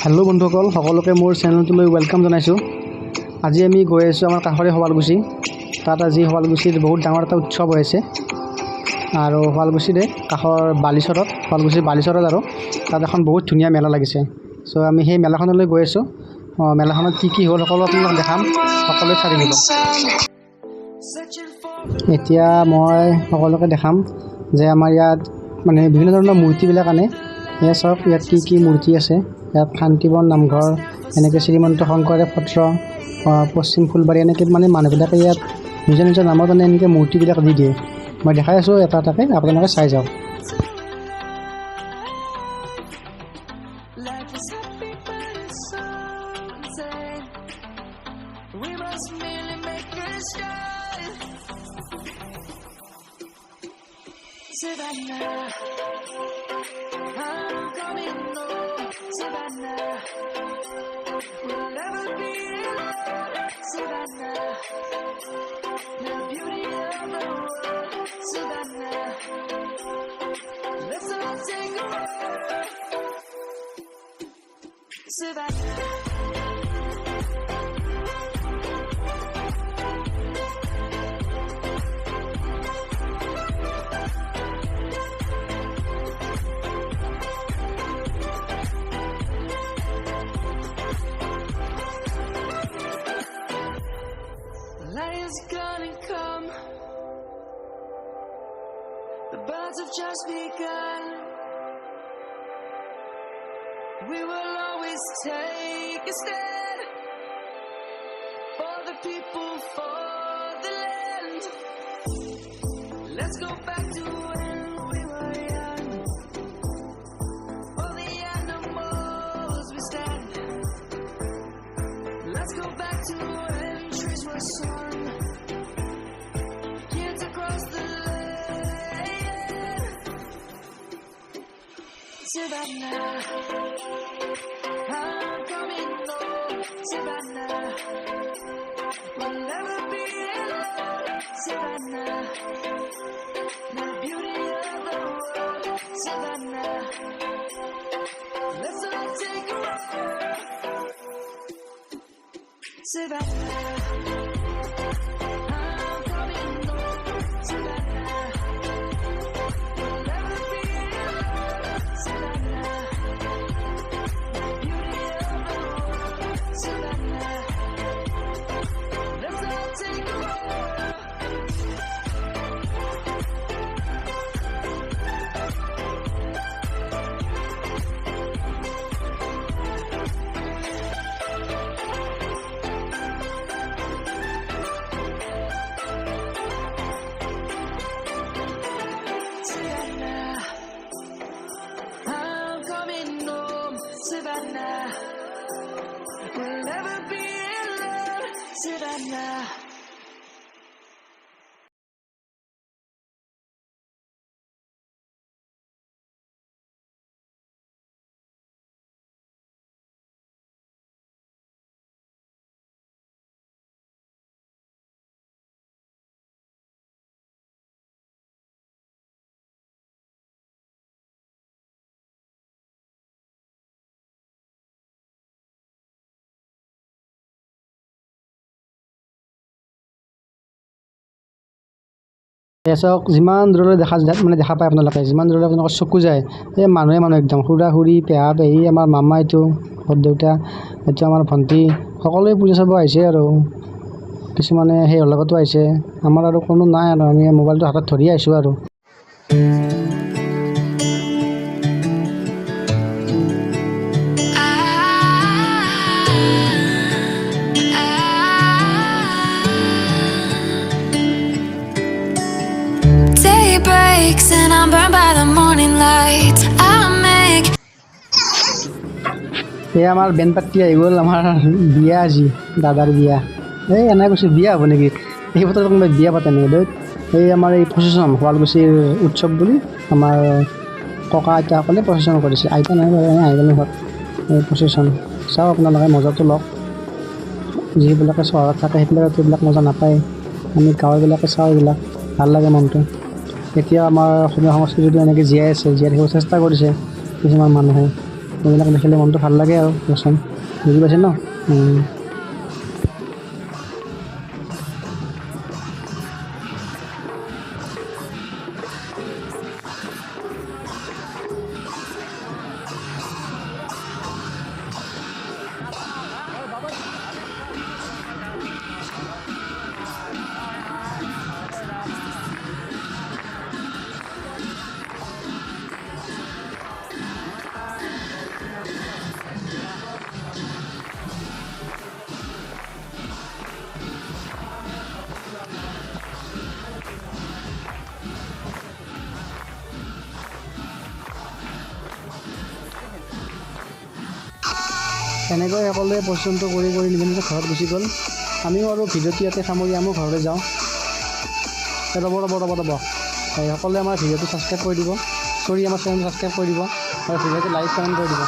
Hello' বন্ধুসকল, সকলোকে মোৰ চেনেলটোলৈ ৱেলকাম জনাইছোঁ। আজি আমি গৈ আছোঁ আমাৰ কাষৰে শুৱালকুছি। তাত আজি শুৱালকুছিত বহুত ডাঙৰ এটা উৎসৱ হৈ আছে আৰু শুৱালকুছিৰে কাষৰ শুৱালকুছিৰ বালিচৰত আৰু তাত এখন বহুত ধুনীয়া মেলা লাগিছে। চ' আমি সেই মেলাখনলৈ গৈ আছোঁ। মেলাখনত কি হ'ল সকলো আপোনালোকক দেখাম, সকলোৱে চাই থাকিব। এতিয়া মই সকলোকে দেখাম যে আমাৰ ইয়াত মানে বিভিন্ন ধৰণৰ মূৰ্তিবিলাক আনে। এয়া চাওক, ইয়াত কি মূৰ্তি আছে। ইয়াত শান্তিবন নামঘৰ, এনেকৈ শ্ৰীমন্ত শংকৰদেৱ সত্ৰ, পশ্চিম ফুলবাৰী, এনেকৈ মানে মানুহবিলাকে ইয়াত নিজৰ নিজৰ নামত এনেকৈ মূৰ্তিবিলাক দি দিয়ে। মই দেখাই আছোঁ এটা এটাকৈ, আপোনালোকে চাই যাওক। Lion's gonna come. The birds have just begun. We will always take a stand for the people, for the land. Let's go back to when we were young. For the animals we stand. Let's go back to when trees were sown. Kids across the land. Savannah, I'm coming home. Savannah, we'll never be alone. Savannah, the beauty of the world. Savannah, let's all take a ride. Savannah, I'm coming home. Savannah, we'll never be alone. Savannah, the beauty of the world. Savannah, let's all take a ride. Savannah, we'll never be alone. Savannah. চাওক, যিমান দূৰলৈ দেখা পায় আপোনালোকে, যিমান দূৰলৈ আপোনালোকৰ চকু যায়, এই মানুহ একদম খুৰা খুৰী, পেহা পেহী, আমাৰ মামা, এইটো দেউতা, এইটো আমাৰ ভণ্টি, সকলোৱে পূজা চাব আহিছে আৰু কিছুমানে সেই লগতো আহিছে। আমাৰ আৰু কোনো নাই আৰু আমি মোবাইলটো হাতত ধৰি আহিছোঁ আৰু। And I'm burned by the morning light. I'll make. এই আমাৰ বেন পাতি আহি গ'ল, আমাৰ বিয়া আজি, দাদাৰ বিয়া। এই এনে কৈছে বিয়া হ'ব নেকি, এই বছৰত কোনোবাই বিয়া পাতে নেকি? এই আমাৰ এই প্ৰচেশ্যন, শুৱালকুছিৰ উৎসৱ বুলি আমাৰ ককা আইতাসকলে প্ৰচেশ্যন কৰিছে। আইতা নাই বাৰু, আহি গ'লে ঘৰত এই প্ৰচেশ্যন চাওঁ, আপোনালোকে মজাটো লওক। যিবিলাকে চহৰত থাকে সেইবিলাকে এইবিলাক মজা নাপায়, আমি গাঁৱৰবিলাকে চাওঁ, এইবিলাক ভাল লাগে মনটো। এতিয়া আমাৰ অসমীয়া সংস্কৃতিটো এনেকৈ জীয়াই আছে, জীয়াই ৰাখিব চেষ্টা কৰিছে। কিছুমান মানুহে এইবিলাক দেখিলে মনটো ভাল লাগে আৰু কচোন বুজি পাইছে ন এনেকৈ সকলোৱে পৰিশ্ৰমটো কৰি নিজে নিজে ঘৰত গুচি গ'ল আমিও আৰু ভিডিঅ'টো ইয়াতে সামৰি আমিও ঘৰলৈ যাওঁ ৰ'ব সকলোৱে আমাৰ ভিডিঅ'টো ছাবস্ক্ৰাইব কৰি দিব আমাৰ চেনেলটো ছাবস্ক্ৰাইব কৰি দিব আৰু ভিডিঅ'টো লাইক কমেণ্ট কৰি দিব